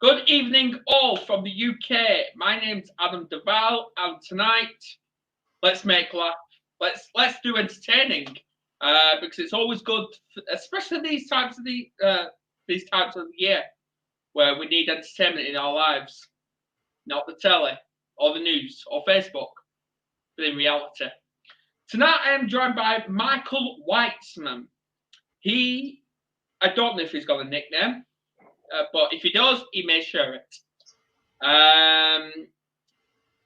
Good evening, all from the UK. My name's Adam Duval, and tonight, let's make laugh. Let's do entertaining, because it's always good, especially these times of the year where we need entertainment in our lives, not the telly or the news or Facebook, but in reality. Tonight, I am joined by Michael Weitzman. He, I don't know if he's got a nickname, but if he does, he may share it.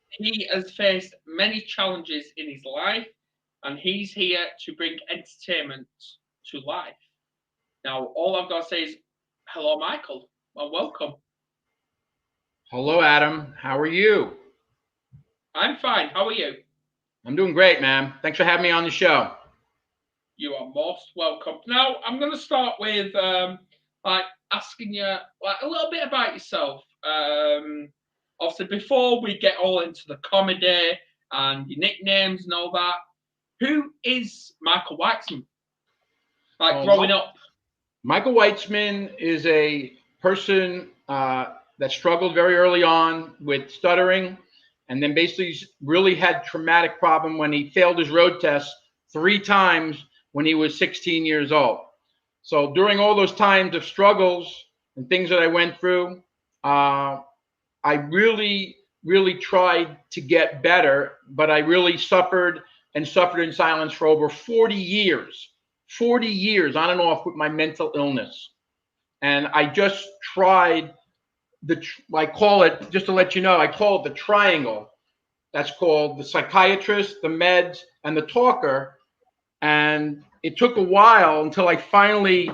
He has faced many challenges in his life, and he's here to bring entertainment to life. Now, all I've got to say is, hello, Michael, and welcome. Hello, Adam. How are you? I'm fine. How are you? I'm doing great, man. Thanks for having me on the show. You are most welcome. Now, I'm going to start with like asking you like a little bit about yourself. Obviously, before we get all into the comedy and your nicknames and all that, who is Michael Weitzman? Like growing up. Michael Weitzman is a person that struggled very early on with stuttering, and then basically really had traumatic problem when he failed his road test 3 times when he was 16 years old. So during all those times of struggles and things that I went through, I really tried to get better, but I really suffered and suffered in silence for over 40 years. 40 years on and off with my mental illness. And I just tried I call it, just to let you know, I call it the triangle. That's called the psychiatrist, the meds, and the talker. And it took a while until I finally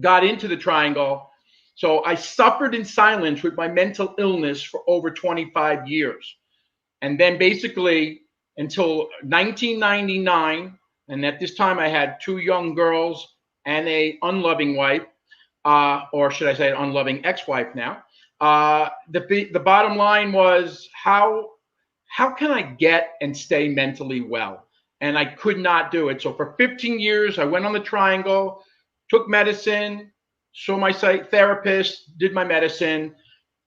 got into the triangle. So I suffered in silence with my mental illness for over 25 years. And then basically until 1999, and at this time I had 2 young girls and a unloving wife, or should I say an unloving ex-wife now. The bottom line was how can I get and stay mentally well? And I could not do it. So for 15 years, I went on the triangle, took medicine, saw my therapist, did my medicine,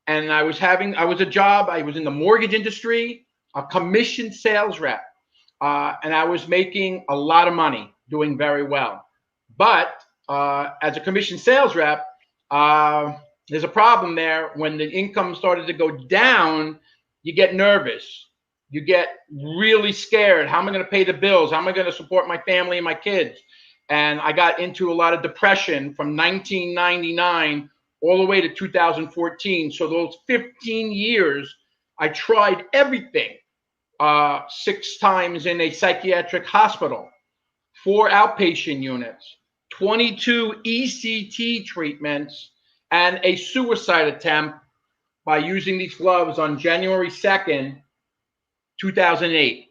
and I was a job. I was in the mortgage industry, a commission sales rep, and I was making a lot of money, doing very well. But as a commission sales rep, there's a problem there. When the income started to go down, you get nervous. You get really scared. How am I going to pay the bills? How am I going to support my family and my kids? And I got into a lot of depression from 1999 all the way to 2014. So those 15 years, I tried everything. 6 times in a psychiatric hospital, 4 outpatient units, 22 ECT treatments, and a suicide attempt by using these gloves on January 2nd, 2008.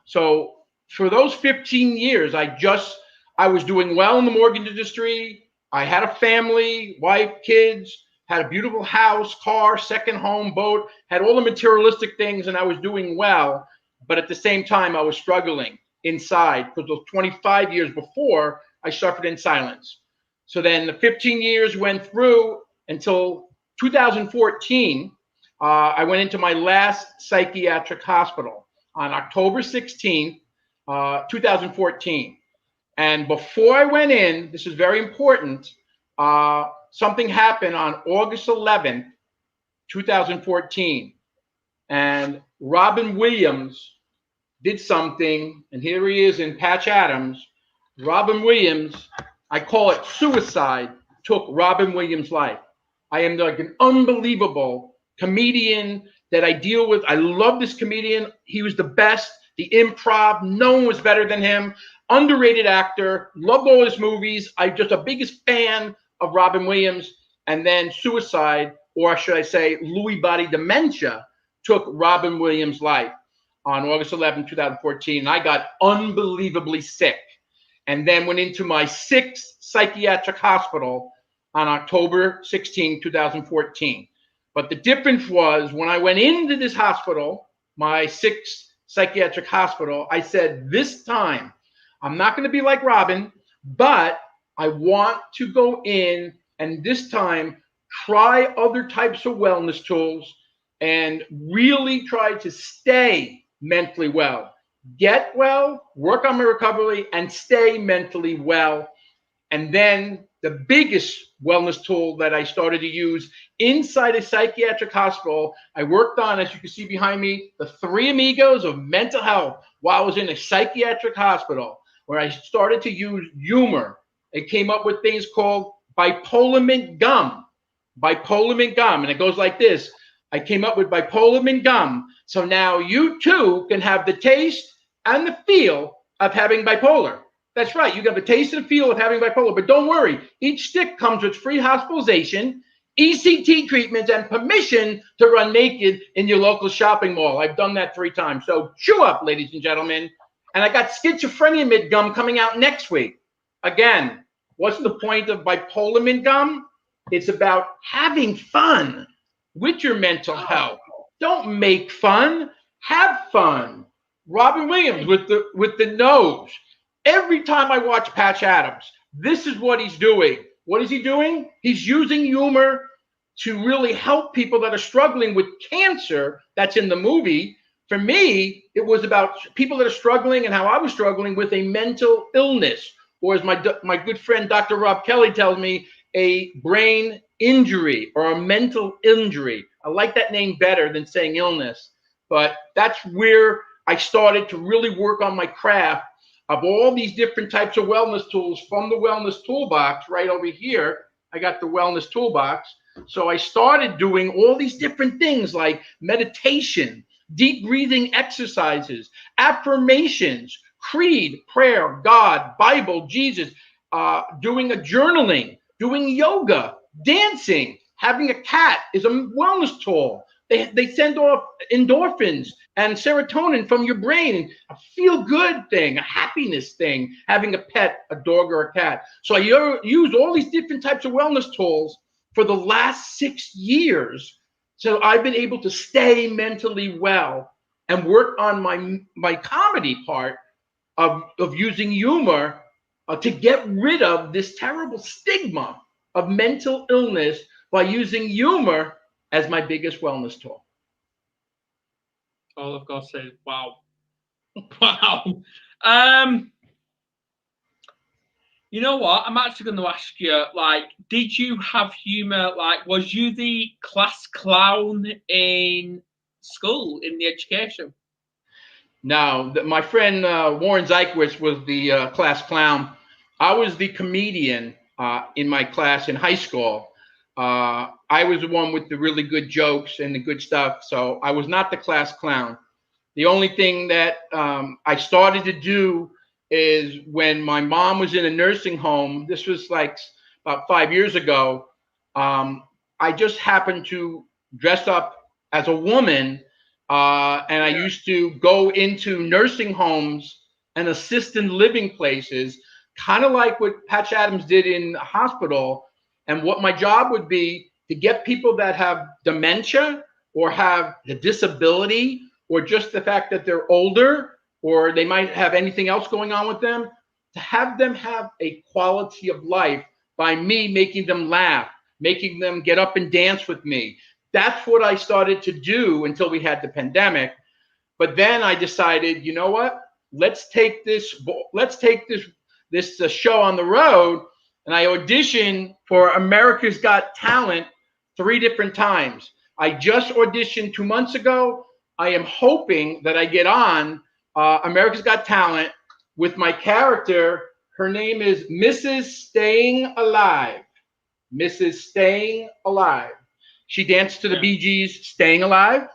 So for those 15 years, I was doing well in the mortgage industry. I had a family, wife, kids, had a beautiful house, car, second home, boat, had all the materialistic things, and I was doing well. But at the same time, I was struggling inside because those 25 years before, I suffered in silence. So then the 15 years went through until 2014. I went into my last psychiatric hospital on October 16th, 2014. And before I went in, this is very important, something happened on August 11th, 2014. And Robin Williams did something, and here he is in Patch Adams. Robin Williams, I call it suicide, took Robin Williams' life. I am like an unbelievable comedian that I deal with. I love this comedian. He was the best. The improv, no one was better than him. Underrated actor, loved all his movies. I'm just a biggest fan of Robin Williams. And then suicide, or should I say Lewy body dementia, took Robin Williams' life on August 11, 2014. And I got unbelievably sick. And then went into my 6th psychiatric hospital on October 16, 2014. But the difference was when I went into this hospital, my 6th psychiatric hospital, I said, this time, I'm not going to be like Robin, but I want to go in and this time try other types of wellness tools, and really try to stay mentally well. Get well, work on my recovery, and stay mentally well. And then the biggest wellness tool that I started to use inside a psychiatric hospital, I worked on, as you can see behind me, the 3 amigos of mental health while I was in a psychiatric hospital, where I started to use humor. It came up with things called bipolar mint gum. Bipolar mint gum. And it goes like this. I came up with bipolar mint gum. So now you too can have the taste and the feel of having bipolar. That's right. You got the taste and the feel of having bipolar. But don't worry. Each stick comes with free hospitalization, ECT treatments, and permission to run naked in your local shopping mall. I've done that 3 times. So chew up, ladies and gentlemen. And I got schizophrenia mint gum coming out next week. Again, what's the point of bipolar mint gum? It's about having fun with your mental health. Don't make fun. Have fun. Robin Williams with the nose. Every time I watch Patch Adams, this is what he's doing. What is he doing? He's using humor to really help people that are struggling with cancer. That's in the movie. For me, it was about people that are struggling and how I was struggling with a mental illness, or as my good friend Dr. Rob Kelly tells me, a brain injury or a mental injury. I like that name better than saying illness, but that's where I started to really work on my craft of all these different types of wellness tools from the wellness toolbox right over here. I got the wellness toolbox. So I started doing all these different things like meditation, deep breathing exercises, affirmations, creed, prayer, God, Bible, Jesus, doing a journaling, doing yoga, dancing. Having a cat is a wellness tool. They send off endorphins and serotonin from your brain, a feel-good thing, a happiness thing, having a pet, a dog or a cat. So I use all these different types of wellness tools for the last 6 years. So I've been able to stay mentally well and work on my comedy part of using humor to get rid of this terrible stigma of mental illness by using humor as my biggest wellness tool. All I've got to say is wow. Wow. You know what? I'm actually going to ask you, like, did you have humor? Like, was you the class clown in school, in the education? No, my friend Warren Zykowitz was the class clown. I was the comedian in my class in high school. I was the one with the really good jokes and the good stuff. So I was not the class clown. The only thing that I started to do is when my mom was in a nursing home, this was like about 5 years ago, I just happened to dress up as a woman, and I used to go into nursing homes and assisted living places, kind of like what Patch Adams did in the hospital. And what my job would be to get people that have dementia or have the disability or just the fact that they're older or they might have anything else going on with them, to have them have a quality of life by me making them laugh, making them get up and dance with me. That's what I started to do until we had the pandemic. But then I decided, you know what? Let's take this show on the road. And I auditioned for America's Got Talent 3 different times. I just auditioned 2 months ago. I am hoping that I get on America's Got Talent with my character. Her name is Mrs. Staying Alive. Mrs. Staying Alive. She danced to the Bee Gees' Staying Alive.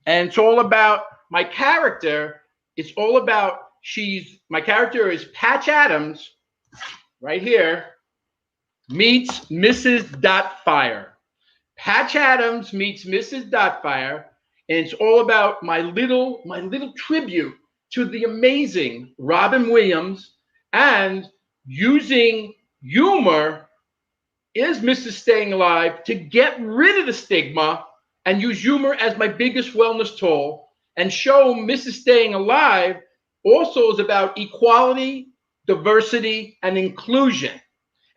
And it's all about my character. It's all about my character is Patch Adams, right here, meets Mrs. Dotfire. Patch Adams meets Mrs. Dotfire, and it's all about my little tribute to the amazing Robin Williams and using humor is Mrs. Staying Alive to get rid of the stigma and use humor as my biggest wellness tool and show Mrs. Staying Alive also is about equality, diversity, and inclusion.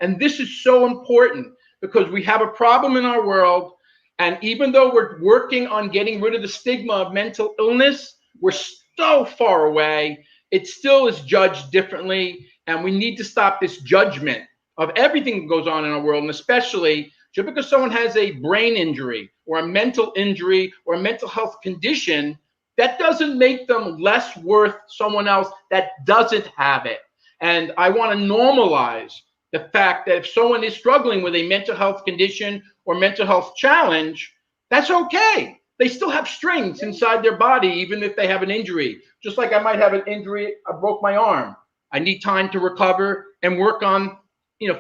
And this is so important because we have a problem in our world. And even though we're working on getting rid of the stigma of mental illness, we're so far away. It still is judged differently. And we need to stop this judgment of everything that goes on in our world. And especially just because someone has a brain injury or a mental injury or a mental health condition, that doesn't make them less worth someone else that doesn't have it. And I want to normalize the fact that if someone is struggling with a mental health condition or mental health challenge, that's okay. They still have strengths inside their body, even if they have an injury. Just like I might have an injury, I broke my arm. I need time to recover and work on,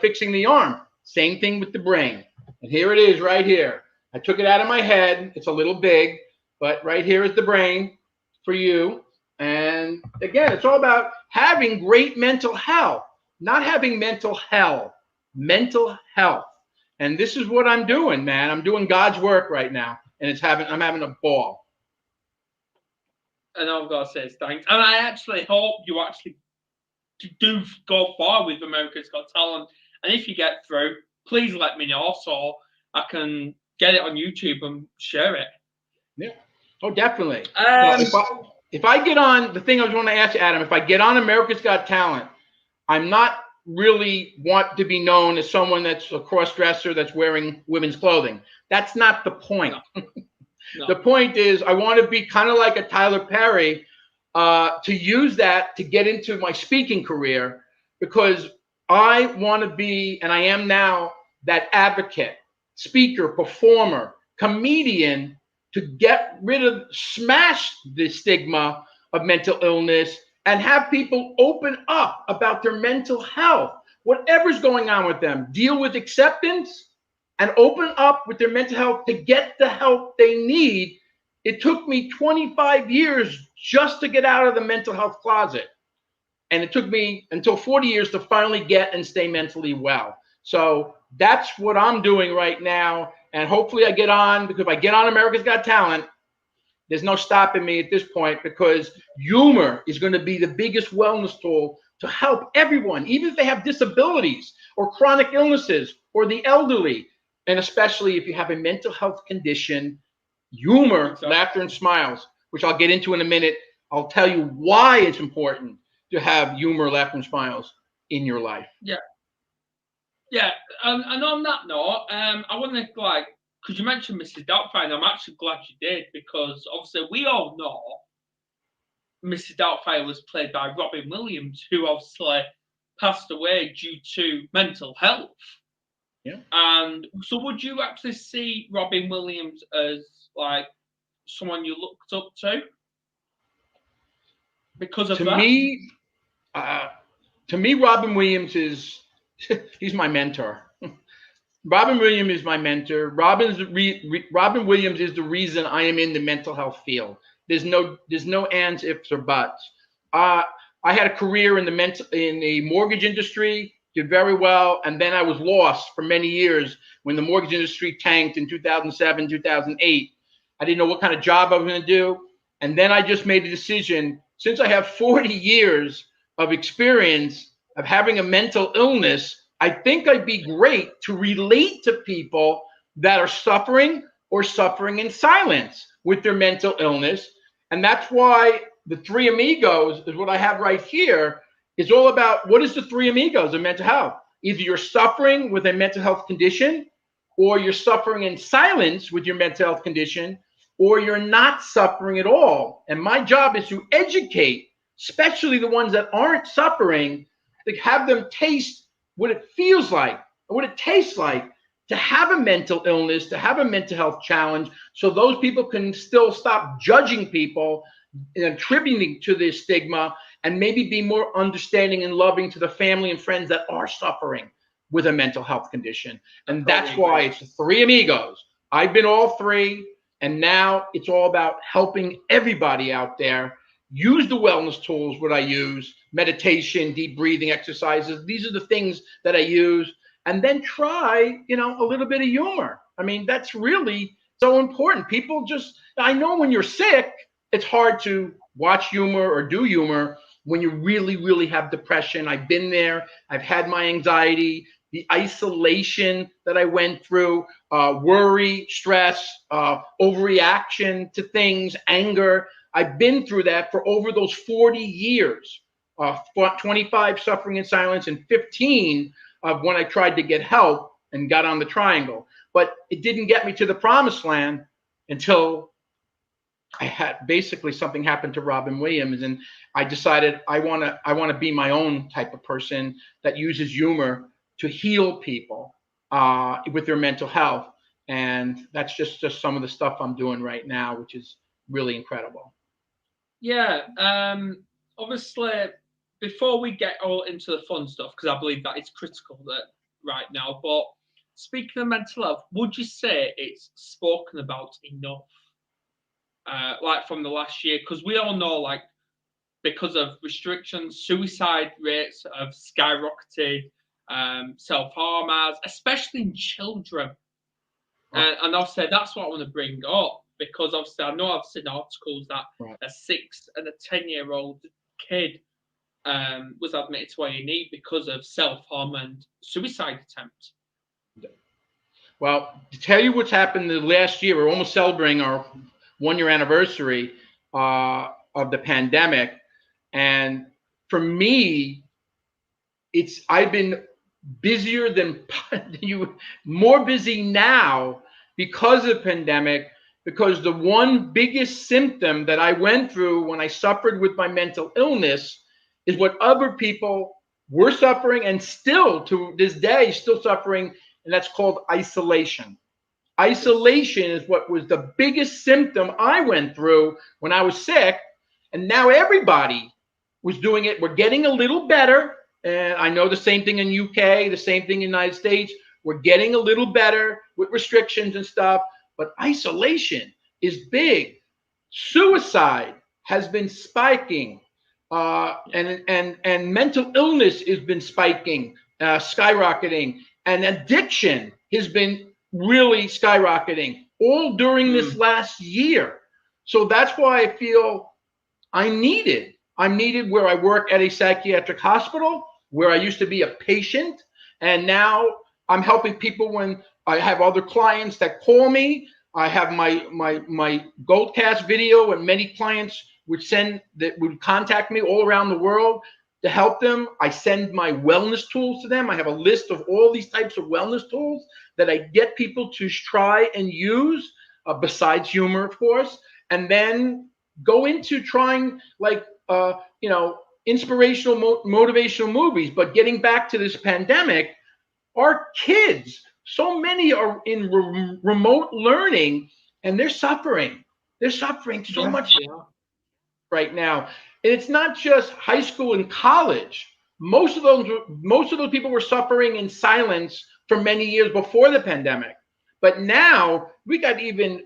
fixing the arm. Same thing with the brain. And here it is right here. I took it out of my head. It's a little big, but right here is the brain for you. And again, it's all about having great mental health, not having mental hell, mental health. And this is what I'm doing, man. I'm doing God's work right now, and I'm having a ball. And all I've got to say is thanks. And I actually hope you actually do go far with America's Got Talent. And if you get through, please let me know so I can get it on YouTube and share it. Yeah. Oh, definitely. If I get on, the thing I was going to ask you, Adam, if I get on America's Got Talent, I'm not really want to be known as someone that's a cross-dresser that's wearing women's clothing. That's not the point. No. The point is I want to be kind of like a Tyler Perry, to use that to get into my speaking career, because I want to be, and I am now, that advocate, speaker, performer, comedian to get rid of, smash the stigma of mental illness and have people open up about their mental health, whatever's going on with them, deal with acceptance and open up with their mental health to get the help they need. It took me 25 years just to get out of the mental health closet. And it took me until 40 years to finally get and stay mentally well. So that's what I'm doing right now. And hopefully I get on, because if I get on America's Got Talent, there's no stopping me at this point, because humor is going to be the biggest wellness tool to help everyone, even if they have disabilities or chronic illnesses or the elderly. And especially if you have a mental health condition, humor, exactly. Laughter and smiles, which I'll get into in a minute. I'll tell you why it's important to have humor, laughter, and smiles in your life. Yeah. Yeah. And on that note, I want to, because you mentioned Mrs. Doubtfire, and I'm actually glad you did, because obviously we all know Mrs. Doubtfire was played by Robin Williams, who obviously passed away due to mental health. Yeah. And so would you actually see Robin Williams as someone you looked up to because of that? To me, Robin Williams is, he's my mentor. Robin Williams is my mentor. Robin Williams is the reason I am in the mental health field. There's no ands, ifs, or buts. I had a career in the mortgage industry, did very well, and then I was lost for many years when the mortgage industry tanked in 2007, 2008. I didn't know what kind of job I was going to do, and then I just made a decision. Since I have 40 years of experience of having a mental illness, I think I'd be great to relate to people that are suffering or suffering in silence with their mental illness. And that's why the three amigos is what I have right here. Is all about what is the three amigos of mental health. Either you're suffering with a mental health condition, or you're suffering in silence with your mental health condition, or you're not suffering at all. And my job is to educate, especially the ones that aren't suffering, to have them taste what it feels like, or what it tastes like to have a mental illness, to have a mental health challenge, so those people can still stop judging people and attributing to this stigma, and maybe be more understanding and loving to the family and friends that are suffering with a mental health condition. And that's why it's the three amigos. I've been all three, and now it's all about helping everybody out there use the wellness tools, what I use, meditation, deep breathing exercises. These are the things that I use. And then try, a little bit of humor. I mean, that's really so important. People I know when you're sick, it's hard to watch humor or do humor when you really, really have depression. I've been there. I've had my anxiety. the isolation that I went through, worry, stress, overreaction to things, anger. I've been through that for over those 40 years, 25 suffering in silence and 15 of when I tried to get help and got on the triangle. But it didn't get me to the promised land until I had basically something happened to Robin Williams, and I decided I want to be my own type of person that uses humor to heal people with their mental health. And that's just some of the stuff I'm doing right now, which is really incredible. Yeah. Obviously, before we get all into the fun stuff, because I believe that is critical that right now. But speaking of mental health, would you say it's spoken about enough? Like from the last year, because we all know, like, because of restrictions, suicide rates have skyrocketed, self-harmers, especially in children. And obviously that's what I want to bring up, because obviously I know I've seen articles that a 6 and a 10-year-old kid was admitted to A&E because of self-harm and suicide attempt. Well, to tell you what's happened the last year, we're almost celebrating our 1-year anniversary of the pandemic. And for me, I've been busier than more busy now because of the pandemic, because the one biggest symptom that I went through when I suffered with my mental illness is what other people were suffering and still to this day still suffering, and that's called isolation. Isolation is what was the biggest symptom I went through when I was sick, and now everybody was doing it. We're getting a little better, and I know the same thing in UK, the same thing in the United States. We're getting a little better with restrictions and stuff, but isolation is big. Suicide has been spiking, and mental illness has been spiking, skyrocketing, and addiction has been really skyrocketing all during this last year. So that's why I feel I'm needed where I work at a psychiatric hospital, where I used to be a patient, and now I'm helping people when I have other clients that call me. I have my Goldcast video, and many clients would contact me all around the world to help them. I send my wellness tools to them. I have a list of all these types of wellness tools that I get people to try and use, besides humor, of course, and then go into trying inspirational, motivational movies. But getting back to this pandemic, our kids, so many are in remote learning, and they're suffering. They're suffering so much right now. And it's not just high school and college. Most of those people were suffering in silence for many years before the pandemic. But now we got even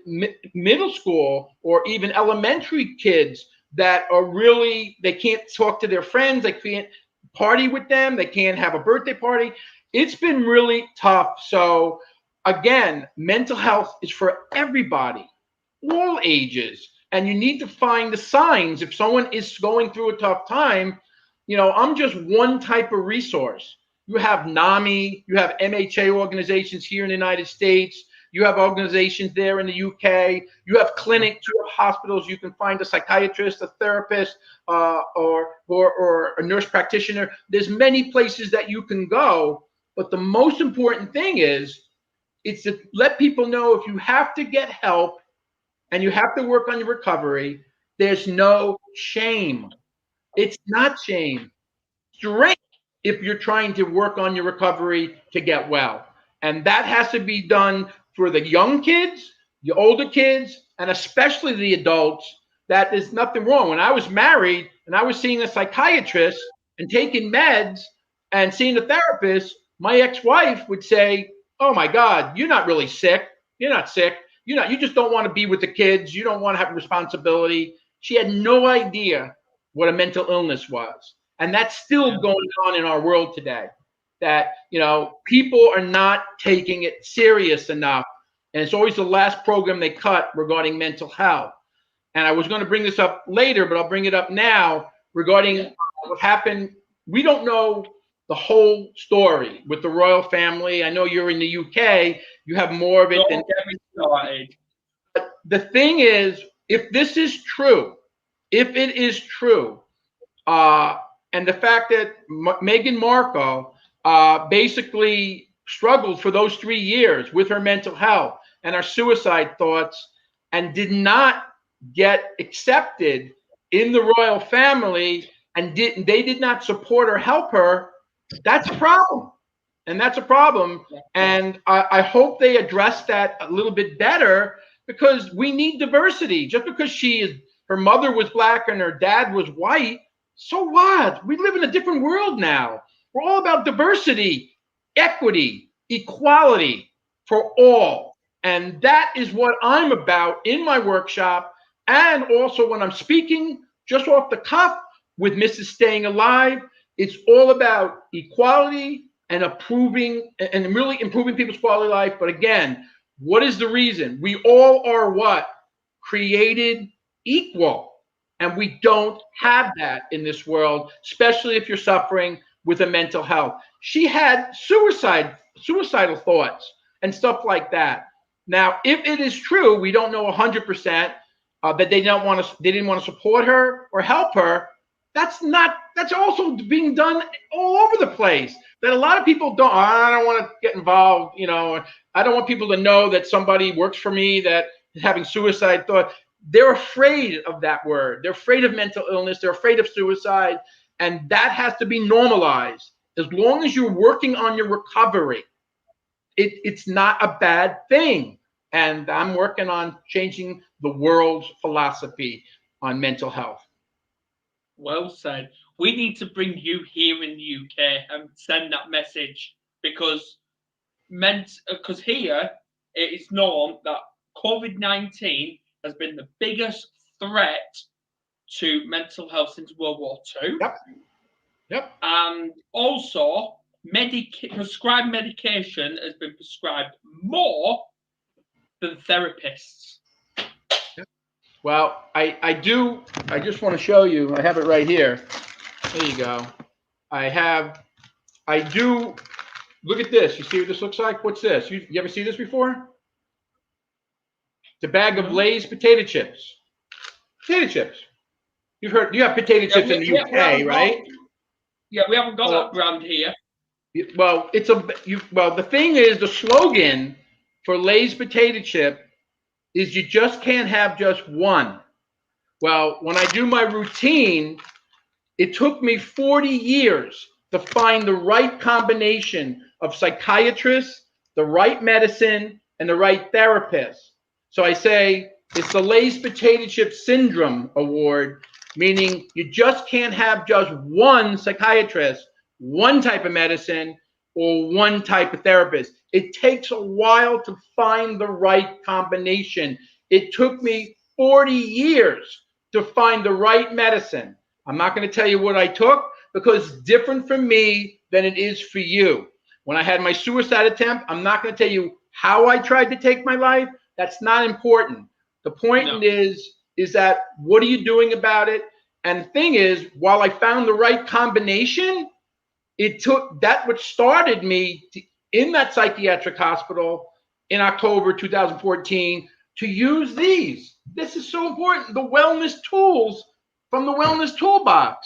middle school or even elementary kids that are really, they can't talk to their friends, they can't party with them, they can't have a birthday party. It's been really tough. So again, mental health is for everybody, all ages. And you need to find the signs. If someone is going through a tough time, I'm just one type of resource. You have NAMI, you have MHA organizations here in the United States, you have organizations there in the UK, you have clinics, you have hospitals. You can find a psychiatrist, a therapist, or a nurse practitioner. There's many places that you can go. But the most important thing is, it's to let people know if you have to get help and you have to work on your recovery, there's no shame. It's not shame. Strength if you're trying to work on your recovery to get well. And that has to be done for the young kids, the older kids, and especially the adults. That there's nothing wrong. When I was married and I was seeing a psychiatrist and taking meds and seeing a therapist, my ex-wife would say, "Oh my God, you're not really sick. You're not sick. You just don't want to be with the kids. You don't want to have responsibility." She had no idea what a mental illness was. And that's still going on in our world today, that, people are not taking it serious enough. And it's always the last program they cut regarding mental health. And I was going to bring this up later, but I'll bring it up now regarding what happened. We don't know the whole story with the royal family. I know you're in the UK. You have more of it Don't than. get me started. But the thing is, if this is true, if it is true, and the fact that Meghan Markle basically struggled for those 3 years with her mental health and her suicide thoughts and did not get accepted in the royal family and they did not support or help her, that's a problem. And that's a problem. And I hope they address that a little bit better, because we need diversity. Just because her mother was black and her dad was white, so what? We live in a different world now. We're all about diversity, equity, equality for all. And that is what I'm about in my workshop. And also when I'm speaking just off the cuff with Mrs. Staying Alive, it's all about equality and improving and really improving people's quality of life. But again, what is the reason? We all are what? Created equal. And we don't have that in this world, especially if you're suffering with a mental health. She had suicidal thoughts and stuff like that. Now, if it is true, we don't know 100% that they didn't want to support her or help her. That's also being done all over the place. That a lot of people don't. I don't want to get involved. I don't want people to know that somebody works for me that is having suicide thoughts. They're afraid of that word. They're afraid of mental illness. They're afraid of suicide. And that has to be normalized. As long as you're working on your recovery, it's not a bad thing. And I'm working on changing the world's philosophy on mental health. Well said. We need to bring you here in the UK and send that message, because here it is known that COVID-19 has been the biggest threat to mental health since World War II. Yep. And also, prescribed medication has been prescribed more than therapists. Well, I just want to show you. I have it right here. There you go. Look at this. You see what this looks like? What's this? You ever see this before? It's a bag of Lay's potato chips. Potato chips. You have potato chips in the UK, right? Yeah, we haven't got that brand here. Well, the thing is, the slogan for Lay's potato chip is you just can't have just one. Well, when I do my routine, it took me 40 years to find the right combination of psychiatrists, the right medicine, and the right therapist. So I say it's the Lay's Potato Chip Syndrome Award, meaning you just can't have just one psychiatrist, one type of medicine, or one type of therapist. It takes a while to find the right combination. It took me 40 years to find the right medicine. I'm not going to tell you what I took, because it's different for me than it is for you. When I had my suicide attempt, I'm not going to tell you how I tried to take my life. That's not important. The point is that what are you doing about it? And the thing is, while I found the right combination, it took that which started me in that psychiatric hospital in October 2014 to use these. This is so important. The wellness tools from the Wellness Toolbox.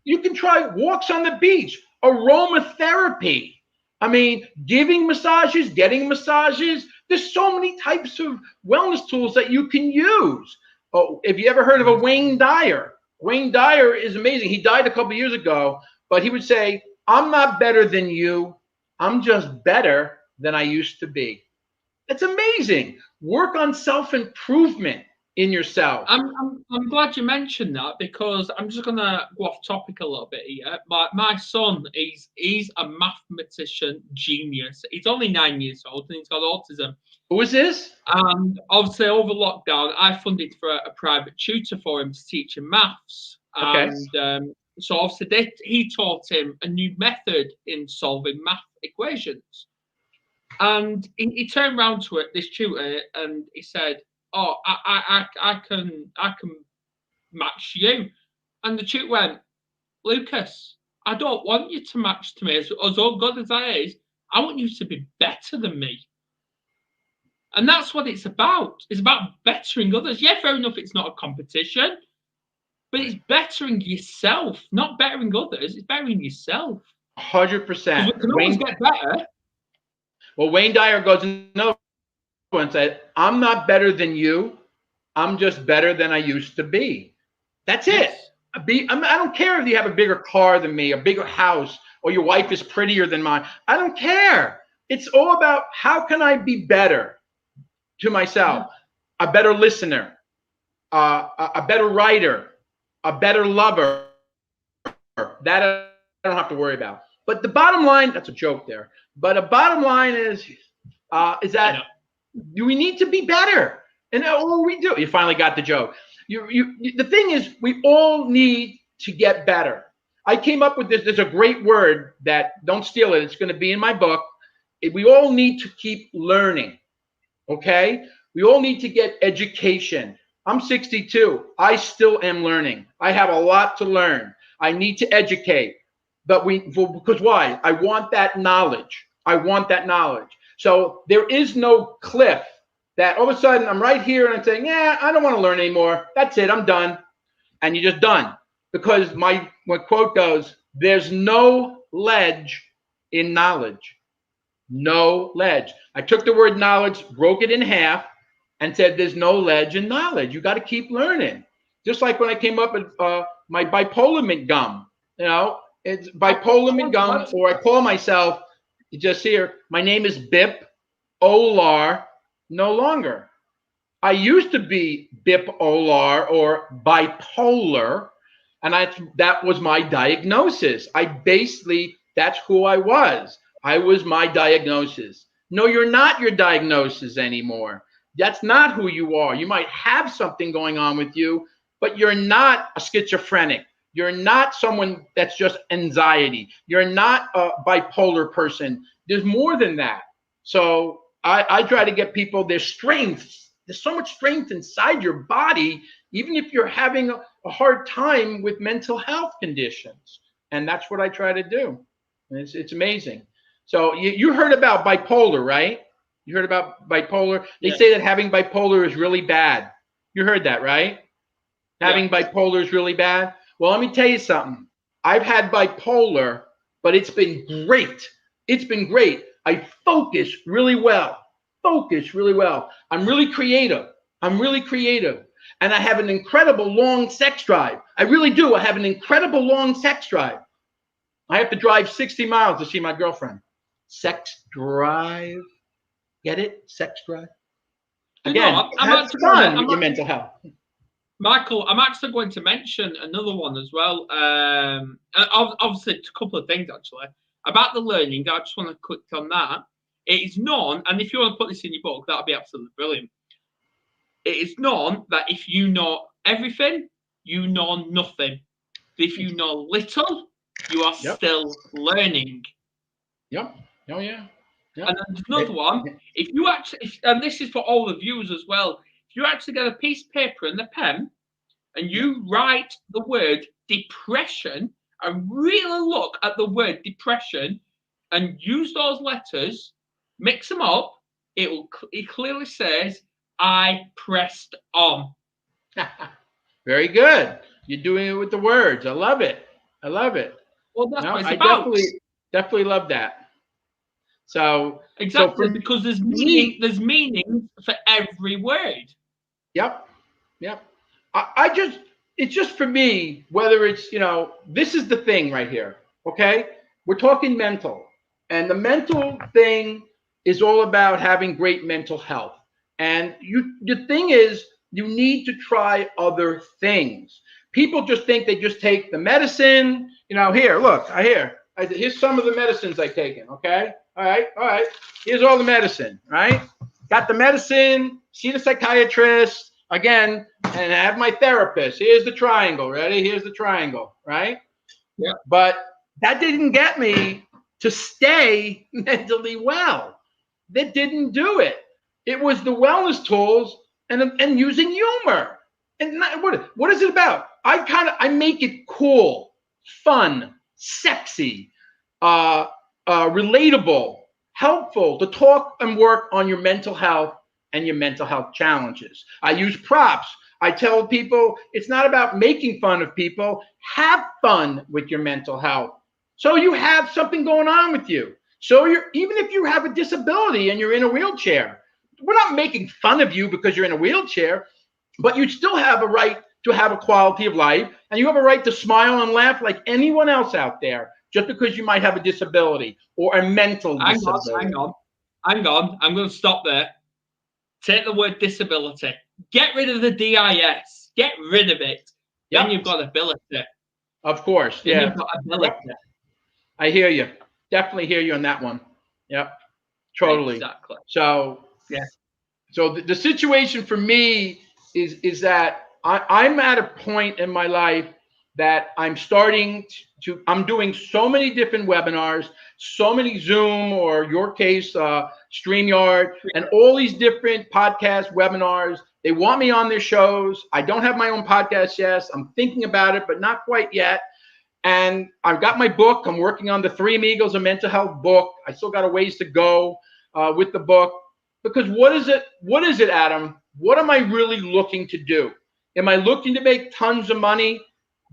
You can try walks on the beach, aromatherapy. I mean, giving massages, getting massages. There's so many types of wellness tools that you can use. Oh, have you ever heard of a Wayne Dyer? Wayne Dyer is amazing. He died a couple of years ago, but he would say, I'm not better than you. I'm just better than I used to be. It's amazing. Work on self-improvement in yourself. I'm glad you mentioned that, because I'm just gonna go off topic a little bit here. My son, he's a mathematician genius. He's only 9 years old and he's got autism. Who is this? And obviously over lockdown, I funded for a private tutor for him to teach him maths. Okay. And so obviously he taught him a new method in solving math equations. And he turned around to this tutor and he said, "Oh, I can match you." And the tutor went, "Lucas, I don't want you to match to me. As all good as I is, I want you to be better than me. And that's what it's about. It's about bettering others. Yeah, fair enough, it's not a competition, but it's bettering yourself, not bettering others. It's bettering yourself. 100%. Because we can always get better. Well, Wayne Dyer goes another one and said, I'm not better than you. I'm just better than I used to be. That's it. I don't care if you have a bigger car than me, a bigger house, or your wife is prettier than mine. I don't care. It's all about how can I be better to myself, a better listener, a better writer, a better lover. That I don't have to worry about. But the bottom line, that's a joke there. But a bottom line is that we need to be better. And all we do, you finally got the joke. The thing is, we all need to get better. I came up with this. There's a great word that, don't steal it. It's going to be in my book. We all need to keep learning. Okay? We all need to get education. I'm 62. I still am learning. I have a lot to learn. I need to educate. Because why? I want that knowledge. I want that knowledge. So there is no cliff that all of a sudden I'm right here and I'm saying, yeah, I don't want to learn anymore. That's it. I'm done. And you're just done. Because my quote goes, there's no ledge in knowledge. No ledge. I took the word knowledge, broke it in half, and said there's no ledge in knowledge. You got to keep learning. Just like when I came up with my bipolar mint gum. You know, it's bipolar mint gum, or I call myself, you just hear, my name is Bip Olar no longer. I used to be bipolar or bipolar, and that was my diagnosis. That's who I was. I was my diagnosis. No, you're not your diagnosis anymore. That's not who you are. You might have something going on with you, but you're not a schizophrenic. You're not someone that's just anxiety. You're not a bipolar person. There's more than that. So I try to get people their strengths. There's so much strength inside your body, even if you're having a hard time with mental health conditions. And that's what I try to do. It's amazing. So you heard about bipolar, right? You heard about bipolar? They say that having bipolar is really bad. You heard that, right? Having bipolar is really bad. Well, let me tell you something. I've had bipolar, but it's been great. It's been great. I focus really well. I'm really creative. And I have an incredible long sex drive. I really do. I have an incredible long sex drive. I have to drive 60 miles to see my girlfriend. Sex drive. Get it? Sex drive. Again, have fun with your mental health. Michael, I'm actually going to mention another one as well. Obviously, a couple of things actually about the learning. I just want to click on that. It is known, and if you want to put this in your book, that would be absolutely brilliant. It is known that if you know everything, you know nothing. But if you know little, you are still learning. Yep. Oh yeah. Yep. And then another one. If you actually, and this is for all the viewers as well. If you actually get a piece of paper and a pen, and you write the word depression, and really look at the word depression, and use those letters, mix them up, it clearly says, I pressed on. Very good. You're doing it with the words. I love it. Well, that's what it's about. Definitely love that. So exactly, because there's meaning for every word. Yep. It's just for me, whether it's, this is the thing right here. Okay. We're talking mental, and the mental thing is all about having great mental health. And the thing is, you need to try other things. People just think they just take the medicine, here, look, here's some of the medicines I've taken. Okay. All right. Here's all the medicine, right? Got the medicine, see the psychiatrist, again, and have my therapist. Here's the triangle. Ready? Here's the triangle, right? Yeah. But that didn't get me to stay mentally well. That didn't do it. It was the wellness tools and using humor. And what is it about? I make it cool, fun, sexy, relatable, helpful to talk and work on your mental health and your mental health challenges. I use props. I tell people it's not about making fun of people. Have fun with your mental health. So you have something going on with you. So even if you have a disability and you're in a wheelchair, we're not making fun of you because you're in a wheelchair, but you still have a right to have a quality of life, and you have a right to smile and laugh like anyone else out there, just because you might have a disability or a mental disability. Hang on. I'm going to stop there. Take the word disability. Get rid of the DIS. Get rid of it. Yep. Then you've got ability. Of course. Then yeah. You've got ability. Yep. I hear you. Definitely hear you on that one. Yep. Totally. Exactly. So, yeah. So the situation for me is that I'm at a point in my life that I'm starting I'm doing so many different webinars, so many Zoom, or your case, StreamYard, and all these different podcast webinars. They want me on their shows. I don't have my own podcast yet. I'm thinking about it, but not quite yet. And I've got my book. I'm working on the 3 Amigos of Mental Health book. I still got a ways to go with the book. Because what is it, Adam? What am I really looking to do? Am I looking to make tons of money?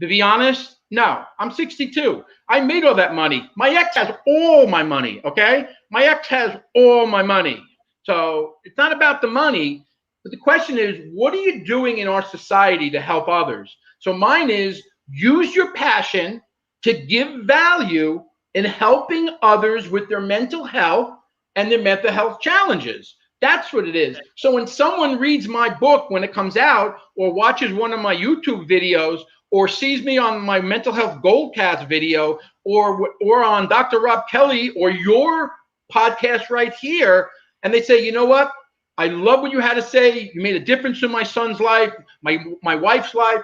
To be honest, no. I'm 62. I made all that money. My ex has all my money, okay? My ex has all my money. So it's not about the money, but the question is, what are you doing in our society to help others? So mine is, use your passion to give value in helping others with their mental health and their mental health challenges. That's what it is. So when someone reads my book when it comes out, or watches one of my YouTube videos, or sees me on my mental health Goldcast video, or on Dr. Rob Kelly or your podcast right here, and they say, you know what? I love what you had to say. You made a difference in my son's life, my wife's life.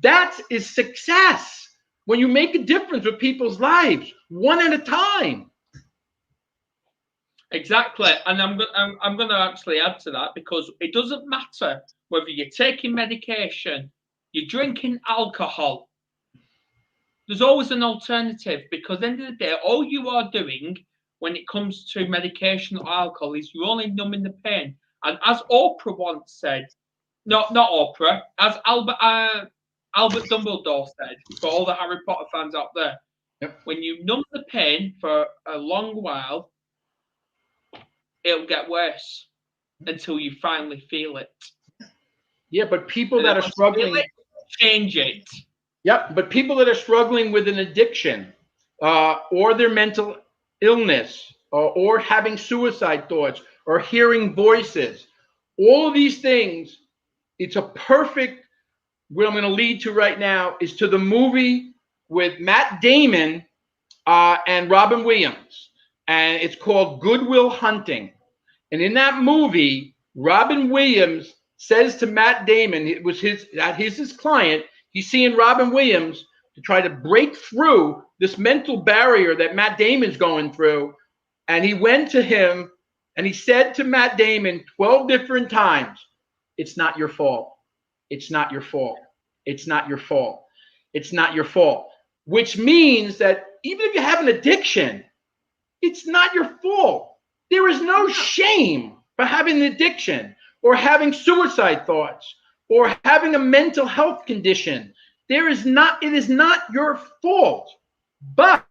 That is success. When you make a difference with people's lives, one at a time. Exactly, and I'm going to actually add to that, because it doesn't matter whether you're taking medication, you're drinking alcohol. There's always an alternative, because at the end of the day, all you are doing when it comes to medication or alcohol is you're only numbing the pain. And as Oprah once said, not Oprah, as Albert Dumbledore said, for all the Harry Potter fans out there, yep. When you numb the pain for a long while, it'll get worse until you finally feel it. Yeah, but people that are struggling, change it. Yep, but people that are struggling with an addiction, or their mental illness, or having suicide thoughts, or hearing voices, all of these things, it's a perfect, what I'm going to lead to right now is to the movie with Matt Damon and Robin Williams. And it's called Good Will Hunting. And in that movie, Robin Williams says to Matt Damon, it was his client, he's seeing Robin Williams to try to break through this mental barrier that Matt Damon's going through. And he went to him and he said to Matt Damon 12 different times, it's not your fault. It's not your fault. It's not your fault. It's not your fault. Which means that even if you have an addiction, it's not your fault. There is no shame for having an addiction, or having suicide thoughts, or having a mental health condition. It is not your fault. But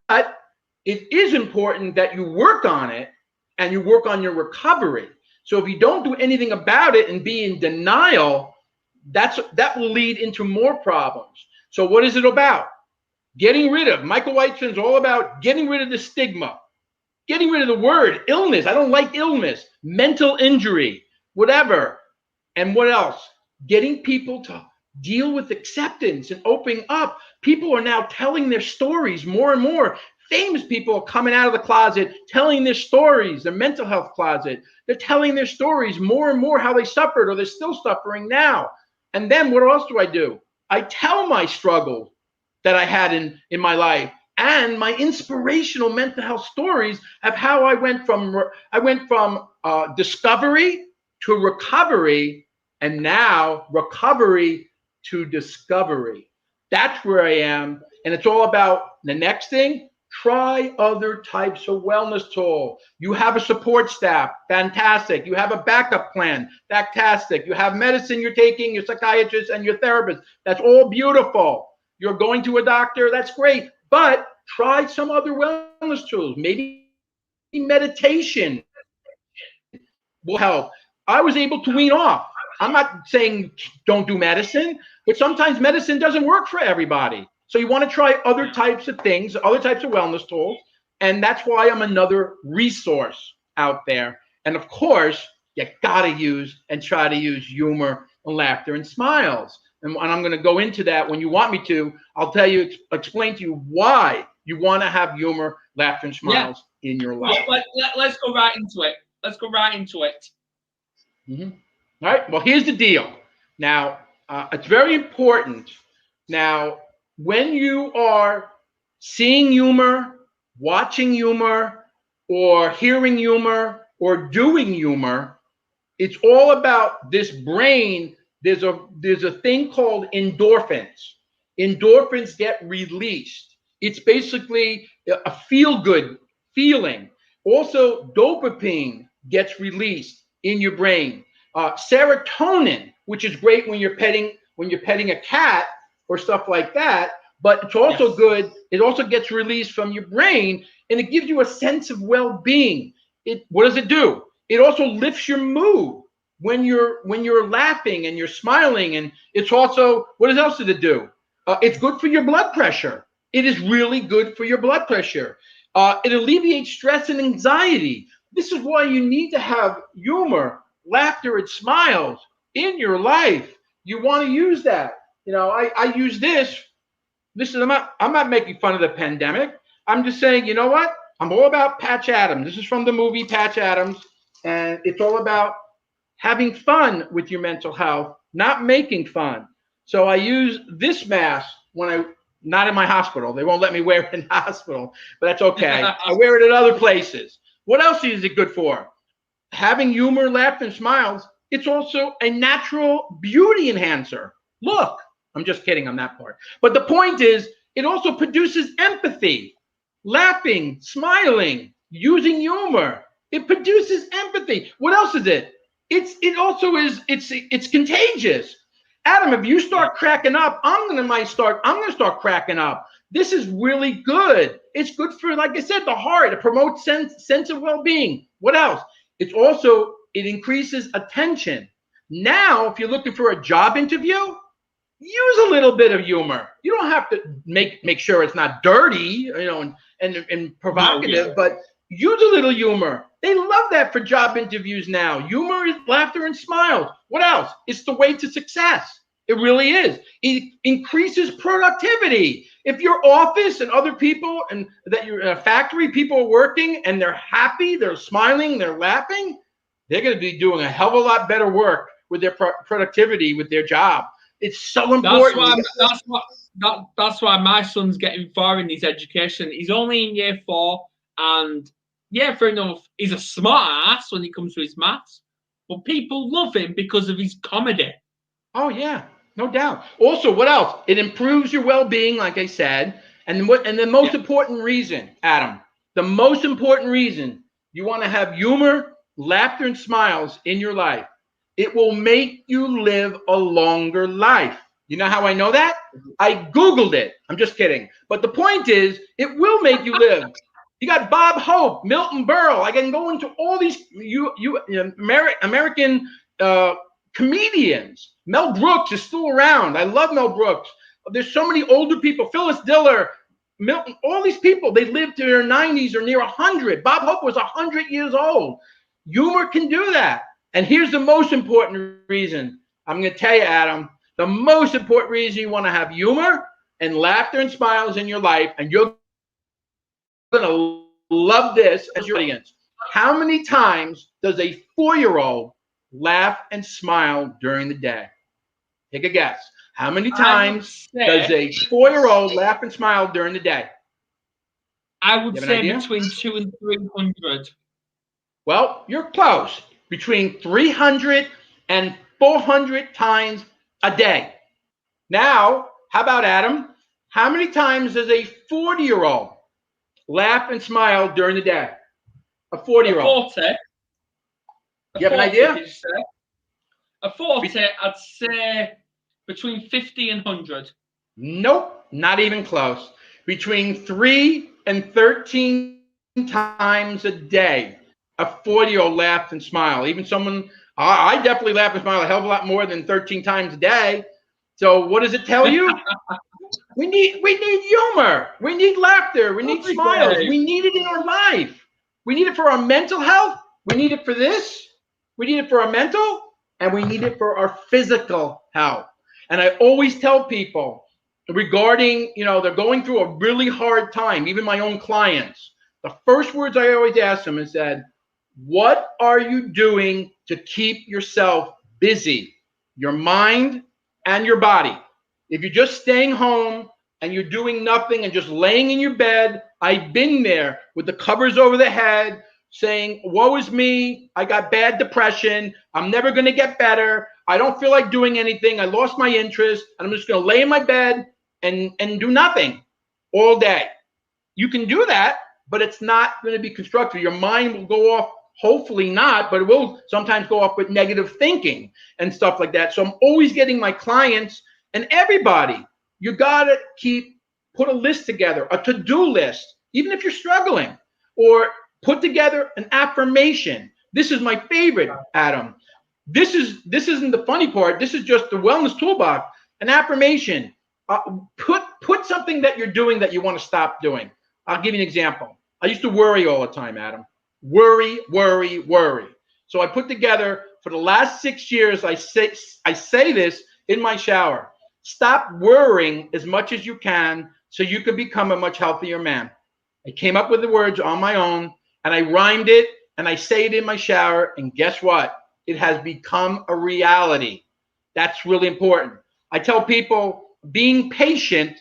it is important that you work on it and you work on your recovery. So if you don't do anything about it and be in denial, that will lead into more problems. So what is it about? Getting rid of, Michael Whitefin's all about getting rid of the stigma, getting rid of the word illness. I don't like illness, mental injury, whatever. And what else? Getting people to deal with acceptance and opening up. People are now telling their stories more and more. Famous people are coming out of the closet, telling their stories, their mental health closet. They're telling their stories more and more, how they suffered, or they're still suffering now. And then what else do? I tell my struggle that I had in my life, and my inspirational mental health stories of how I went from discovery to recovery, and now recovery to discovery. That's where I am. And it's all about the next thing. Try other types of wellness tool. You have a support staff, fantastic. You have a backup plan, fantastic. You have medicine you're taking, your psychiatrist and your therapist. That's all beautiful. You're going to a doctor, that's great. But try some other wellness tools. Maybe meditation will help. I was able to wean off. I'm not saying don't do medicine, but sometimes medicine doesn't work for everybody. So you want to try other types of things, other types of wellness tools. And that's why I'm another resource out there. And of course, you got to use and try to use humor and laughter and smiles. And I'm going to go into that when you want me to. I'll tell you, explain to you why you want to have humor, laughter, and smiles in your life. Let's go right into it. Let's go right into it. Mm-hmm. All right. Well, here's the deal. Now, it's very important. Now, when you are seeing humor, watching humor, or hearing humor, or doing humor, it's all about this brain. There's a thing called endorphins. Endorphins get released. It's basically a feel-good feeling. Also, dopamine gets released in your brain. Serotonin, which is great when you're petting a cat or stuff like that, but it's also good. It also gets released from your brain, and it gives you a sense of well-being. What does it do? It also lifts your mood when you're laughing and you're smiling, and it's also, what else does it do? It's good for your blood pressure. It is really good for your blood pressure. It alleviates stress and anxiety. This is why you need to have humor, laughter, and smiles in your life. You want to use that. I use this. Listen, I'm not making fun of the pandemic. I'm just saying, you know what? I'm all about Patch Adams. This is from the movie Patch Adams, and it's all about having fun with your mental health, not making fun. So I use this mask when not in my hospital. They won't let me wear it in the hospital, but that's okay. I wear it at other places. What else is it good for? Having humor, laughter, and smiles. It's also a natural beauty enhancer. Look, I'm just kidding on that part. But the point is, it also produces empathy. Laughing, smiling, using humor. It produces empathy. What else is it? It's contagious. Adam, if you start cracking up, I'm gonna start cracking up. This is really good. It's good for, like I said, the heart. It promotes sense of well-being. What else? It increases attention. Now, if you're looking for a job interview, use a little bit of humor. You don't have to make sure it's not dirty, and provocative, but use a little humor. They love that for job interviews now. Humor is laughter and smiles. What else? It's the way to success. It really is. It increases productivity. If your office and other people and that you're in a factory, people are working and they're happy, they're smiling, they're laughing, they're going to be doing a hell of a lot better work with their productivity with their job. It's so important. That's why my son's getting far in his education. He's only in year 4, and fair enough, he's a smart ass when it comes to his maths, but people love him because of his comedy. Oh yeah, no doubt. Also, what else? It improves your well-being, like I said, and the most important reason, Adam, the most important reason you want to have humor, laughter, and smiles in your life. It will make you live a longer life. You know how I know that? I Googled it. I'm just kidding. But the point is, it will make you live. You got Bob Hope, Milton Berle. I can go into all these American comedians. Mel Brooks is still around. I love Mel Brooks. There's so many older people. Phyllis Diller, Milton, all these people, they lived to their 90s or near 100. Bob Hope was 100 years old. Humor can do that. And here's the most important reason. I'm going to tell you, Adam, the most important reason you want to have humor and laughter and smiles in your life, and you're going to love this as your audience. How many times does a 4-year-old laugh and smile during the day? Take a guess. How many times does a 4-year-old laugh and smile during the day? I would say between 200 and 300. Well, you're close. Between 300 and 400 times a day. Now, how about Adam? How many times does a 40-year-old laugh and smile during the day? A 40-year-old. 40. You have an idea? Did you say? A 40, I'd say between 50 and 100. Nope, not even close. Between 3 and 13 times a day, a 40-year-old laughs and smiles. Even someone, I definitely laugh and smile a hell of a lot more than 13 times a day. So what does it tell you? We need humor. We need laughter. We need smiles. We need it in our life. We need it for our mental health. We need it for this. We need it for our mental, and we need it for our physical health. And I always tell people regarding, they're going through a really hard time, even my own clients. The first words I always ask them is that, what are you doing to keep yourself busy, your mind and your body? If you're just staying home and you're doing nothing and just laying in your bed, I've been there with the covers over the head saying, woe is me, I got bad depression, I'm never going to get better, I don't feel like doing anything, I lost my interest, and I'm just going to lay in my bed and do nothing all day. You can do that, but it's not going to be constructive. Your mind will go off, hopefully not, but it will sometimes go off with negative thinking and stuff like that. So I'm always getting my clients and everybody, you got to put a list together, a to-do list, even if you're struggling, or put together an affirmation. This is my favorite, Adam. This isn't the funny part. This is just the wellness toolbox. An affirmation. Put something that you're doing that you want to stop doing. I'll give you an example. I used to worry all the time, Adam. Worry, worry, worry. So I put together, for the last 6 years, I say this in my shower. Stop worrying as much as you can so you can become a much healthier man. I came up with the words on my own, and I rhymed it, and I say it in my shower, and guess what? It has become a reality. That's really important. I tell people being patient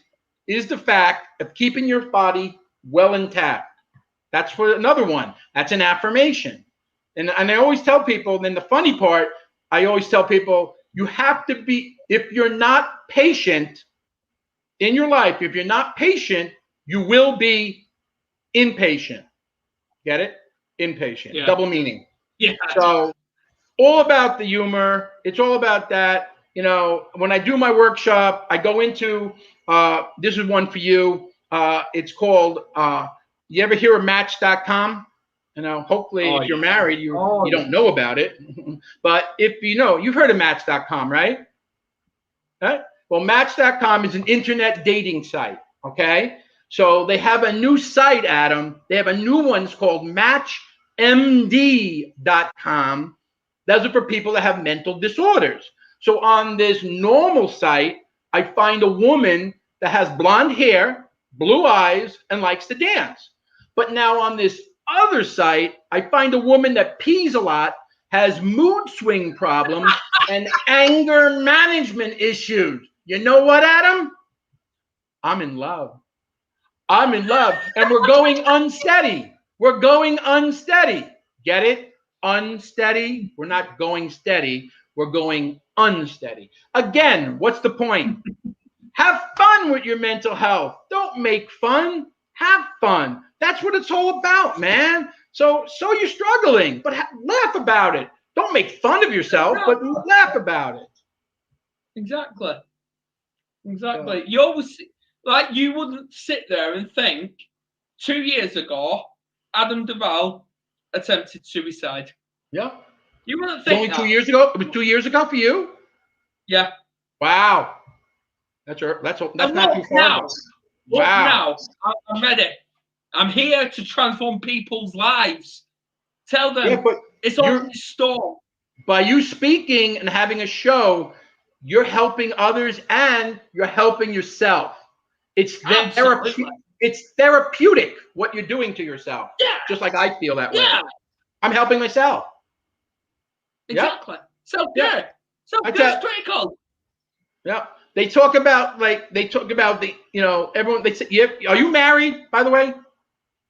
is the fact of keeping your body well intact. That's for another one. That's an affirmation. And I always tell people, then the funny part, I always tell people, you have to be, if you're not patient in your life, if you're not patient, you will be impatient. Get it? Impatient. Yeah. Double meaning. Yeah. So all about the humor. It's all about that. When I do my workshop, I go into, this is one for you. It's called, you ever hear of Match.com? Hopefully if you're married, you don't know about it. But if you've heard of Match.com, right? Right? Well, Match.com is an internet dating site. Okay. So they have a new site, Adam. They have a new one. It's called MatchMD.com. Those are for people that have mental disorders. So on this normal site, I find a woman that has blonde hair, blue eyes, and likes to dance. But now on this other site, I find a woman that pees a lot, has mood swing problems, and anger management issues. You know what, Adam? I'm in love. I'm in love, and we're going unsteady. We're going unsteady. Get it? Unsteady. We're not going steady. We're going unsteady. Again, what's the point? Have fun with your mental health. Don't make fun. Have fun. That's what it's all about, man. So you're struggling, but laugh about it. Don't make fun of yourself, but laugh about it. Exactly. You always, you wouldn't sit there and think 2 years ago, Adam Duvall attempted suicide. Yeah. You wouldn't think only 2 years ago. It was 2 years ago for you. Yeah. Wow. That's not too far. Now. Wow. Now, I'm ready. I'm here to transform people's lives. Tell them it's all in store. By you speaking and having a show, you're helping others and you're helping yourself. It's therapeutic what you're doing to yourself. Yeah. Just like I feel that way. I'm helping myself. Exactly. Yep. Self-care. Self-care is critical. Yeah. They talk about the, everyone, they say, are you married, by the way?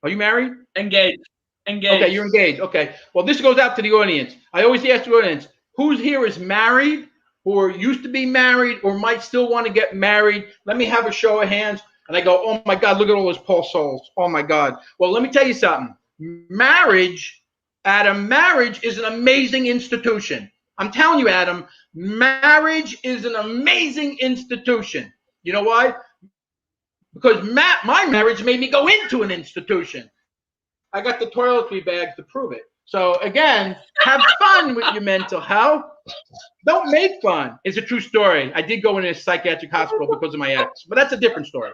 Are you married? Engaged. Okay, you're engaged. Okay. Well, this goes out to the audience. I always ask the audience, who's here is married or used to be married or might still want to get married? Let me have a show of hands. And I go, oh my God, look at all those poor souls. Oh my God. Well, let me tell you something. Marriage, Adam, marriage is an amazing institution. I'm telling you, Adam, marriage is an amazing institution. You know why? Because my marriage made me go into an institution. I got the toiletry bags to prove it. So again, have fun with your mental health. Don't make fun. It's a true story. I did go in a psychiatric hospital because of my ex, but that's a different story.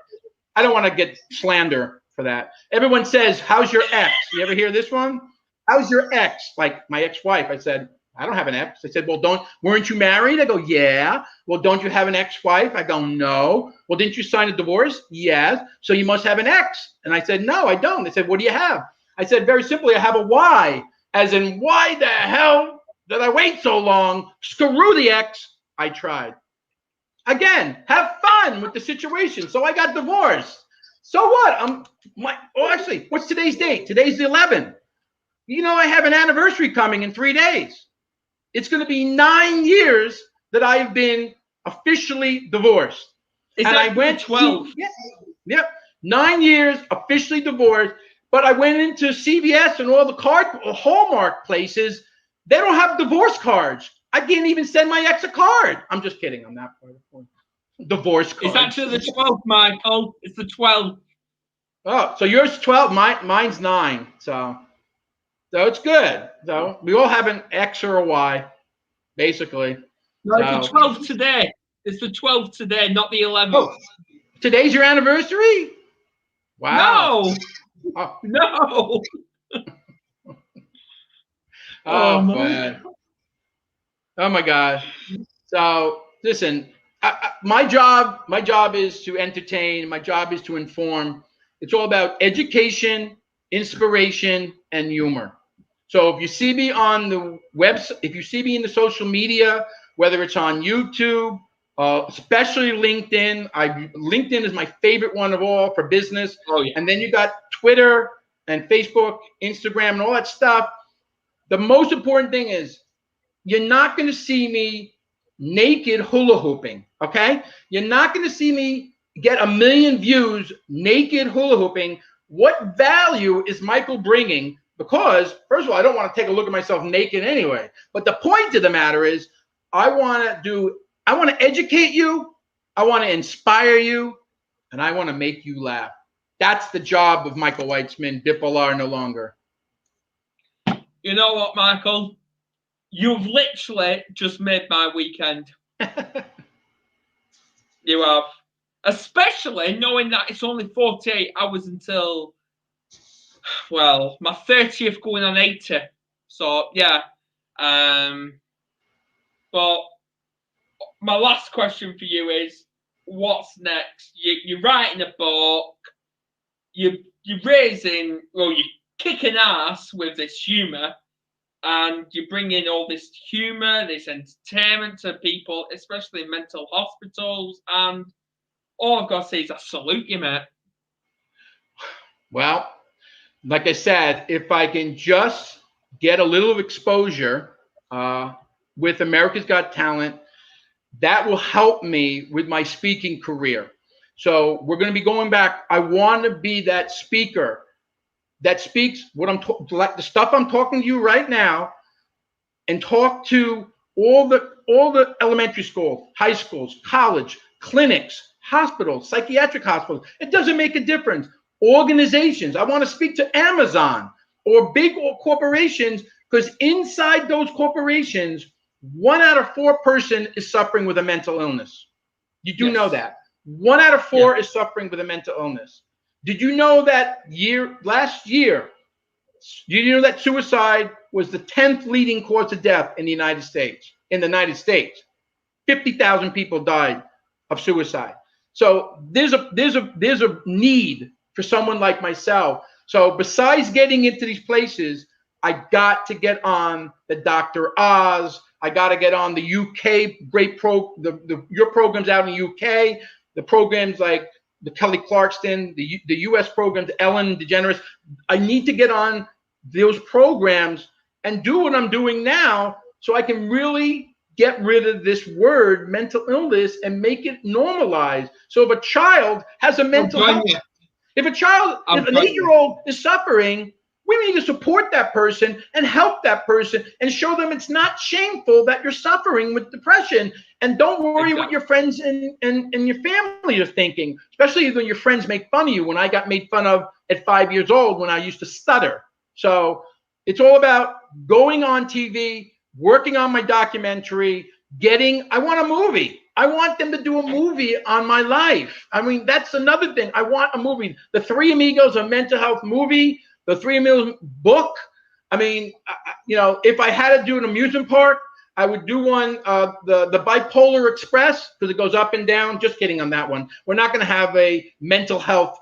I don't want to get slander for that. Everyone says, how's your ex? You ever hear this one? How's your ex? Like my ex-wife. I said, I don't have an ex. I said, well, weren't you married? I go, yeah. Well, don't you have an ex-wife? I go, no. Well, didn't you sign a divorce? Yes. So you must have an ex. And I said, no, I don't. They said, what do you have? I said, very simply, I have a Y, as in, why the hell did I wait so long? Screw the ex. I tried. Again, have fun with the situation. So I got divorced. So what? Actually, what's today's date? Today's the 11th. You know, I have an anniversary coming in 3 days. It's going to be 9 years that I've been officially divorced. Is and that I went 12? Yep, 9 years officially divorced. But I went into CVS and all the Hallmark places. They don't have divorce cards. I can't even send my ex a card. I'm just kidding. I'm not part of the point. Divorce cards. It's actually the 12th, Michael. It's the 12th. Oh, so yours 12, mine's 9. So it's good. So we all have an X or a Y, basically. No, it's the 12th today. It's the 12th today, not the 11th. Oh, today's your anniversary? Wow. No. Oh. No. Oh, man. Oh my God. So listen, my job is to entertain. My job is to inform. It's all about education, inspiration, and humor. So if you see me on the website, if you see me in the social media, whether it's on YouTube, especially LinkedIn, LinkedIn is my favorite one of all for business. Oh, yeah. And then you got Twitter and Facebook, Instagram, and all that stuff. The most important thing is you're not going to see me naked hula hooping, okay? You're not going to see me get 1 million views naked hula hooping. What value is Michael bringing? Because, first of all, I don't want to take a look at myself naked anyway. But the point of the matter is I want to educate you, I want to inspire you, and I want to make you laugh. That's the job of Michael Weitzman, Bipolar no longer. You know what, Michael? You've literally just made my weekend. You have. Especially knowing that it's only 48 hours until, well, my 30th going on 80. So, yeah. But my last question for you is, what's next? You're writing a book. You're kicking ass with this humour. And you bring in all this humour, this entertainment to people, especially in mental hospitals. And all I've got to say is I salute you, mate. Well, like I said, if I can just get a little exposure with America's Got Talent, that will help me with my speaking career. So we're going to be going back. I want to be that speaker that speaks like the stuff I'm talking to you right now, and talk to all the elementary schools, high schools, college, clinics, hospitals, psychiatric hospitals. It doesn't make a difference. Organizations. I want to speak to Amazon or big corporations, because inside those corporations, 1 out of 4 person is suffering with a mental illness. You do know that. 1 out of 4 is suffering with a mental illness. Did you know that last year, did you know that suicide was the 10th leading cause of death in the United States? In the United States, 50,000 people died of suicide. So there's a need for someone like myself. So besides getting into these places, I got to get on the Dr. Oz. I got to get on the UK your programs out in the UK, the programs like the Kelly Clarkson, the US programs, Ellen DeGeneres. I need to get on those programs and do what I'm doing now so I can really get rid of this word mental illness and make it normalized. So if a child has a mental health, if an 8-year-old is suffering, we need to support that person and help that person and show them it's not shameful that you're suffering with depression. And don't worry what your friends and your family are thinking, especially when your friends make fun of you. When I got made fun of at 5 years old when I used to stutter. So it's all about going on TV, working on my documentary, I want a movie. I want them to do a movie on my life. I mean, that's another thing. I want a movie. The Three Amigos of Mental Health movie, the Three Amigos book. I mean, if I had to do an amusement park, I would do one, the Bipolar Express, because it goes up and down. Just kidding on that one. We're not going to have a mental health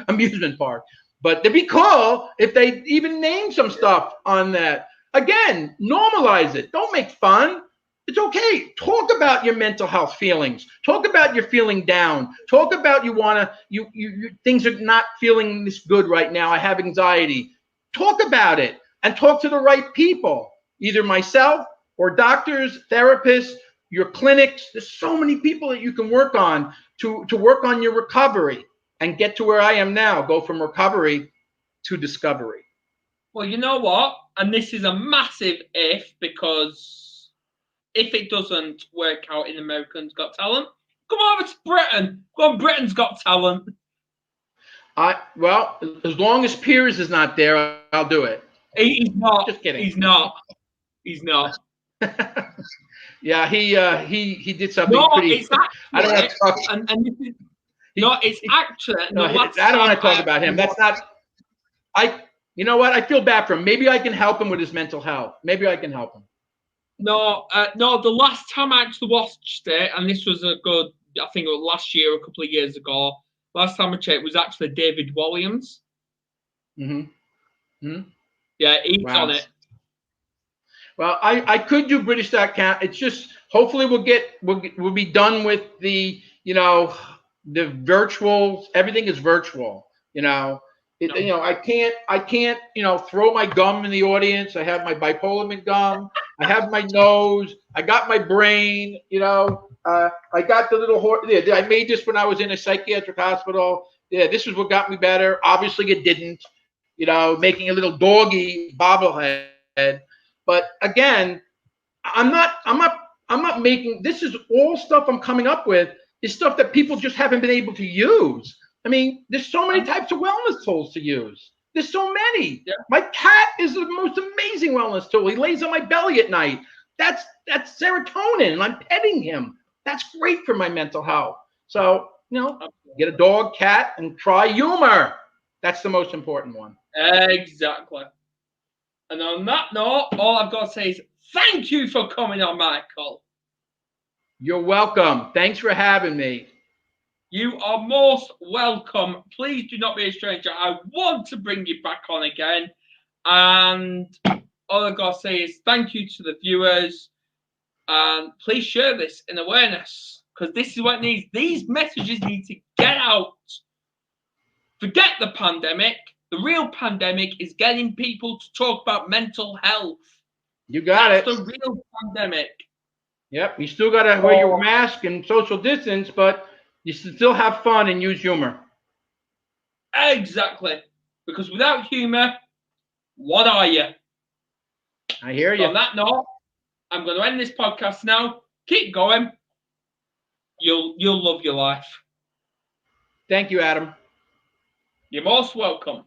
amusement park. But it'd be cool if they even name some stuff on that. Again, normalize it. Don't make fun. It's okay. Talk about your mental health feelings. Talk about your feeling down. Talk about things are not feeling this good right now. I have anxiety. Talk about it and talk to the right people, either myself or doctors, therapists, your clinics. There's so many people that you can work on to work on your recovery and get to where I am now, go from recovery to discovery. Well, you know what? And this is a massive if, because if it doesn't work out in Americans Got Talent, come over to Britain. Go on, Britain's Got Talent. Well, as long as Piers is not there, I'll do it. He's not. Just kidding. He's not. He's not. Yeah, he did something pretty. It's actually, I don't want to talk. And this is, it's actually. No, I don't want to talk about him. That's not. You know what? I feel bad for him. Maybe I can help him with his mental health. Maybe I can help him. No. The last time I actually watched it, and this was I think it was last year, a couple of years ago. Last time I checked, was actually David Williams. Mm-hmm. Yeah, he's on it. Well, I could do British.com. It's just hopefully we'll be done with the the virtual. Everything is virtual. I can't throw my gum in the audience. I have my bipolar gum. I have my nose. I got my brain. I got the little horse. Yeah, I made this when I was in a psychiatric hospital. Yeah, this is what got me better. Obviously, it didn't. Making a little doggy bobblehead. But again, I'm not making. This is all stuff I'm coming up with. Is stuff that people just haven't been able to use. I mean, there's so many types of wellness tools to use. There's so many. Yeah. My cat is the most amazing wellness tool. He lays on my belly at night. That's serotonin, and I'm petting him. That's great for my mental health. So, get a dog, cat, and try Humour. That's the most important one. Exactly. And on that note, all I've got to say is thank you for coming on, Michael. You're welcome. Thanks for having me. You are most welcome. Please do not be a stranger. I want to bring you back on again. And all I've got to say is thank you to the viewers. And please share this in awareness, because this is what it needs. These messages need to get out. Forget the pandemic. The real pandemic is getting people to talk about mental health. You got it. That's the real pandemic. Yep. You still got to wear your mask and social distance, but you still have fun and use humor. Exactly. Because without humor, what are you? I hear you. On that note, I'm going to end this podcast now. Keep going. You'll love your life. Thank you, Adam. You're most welcome.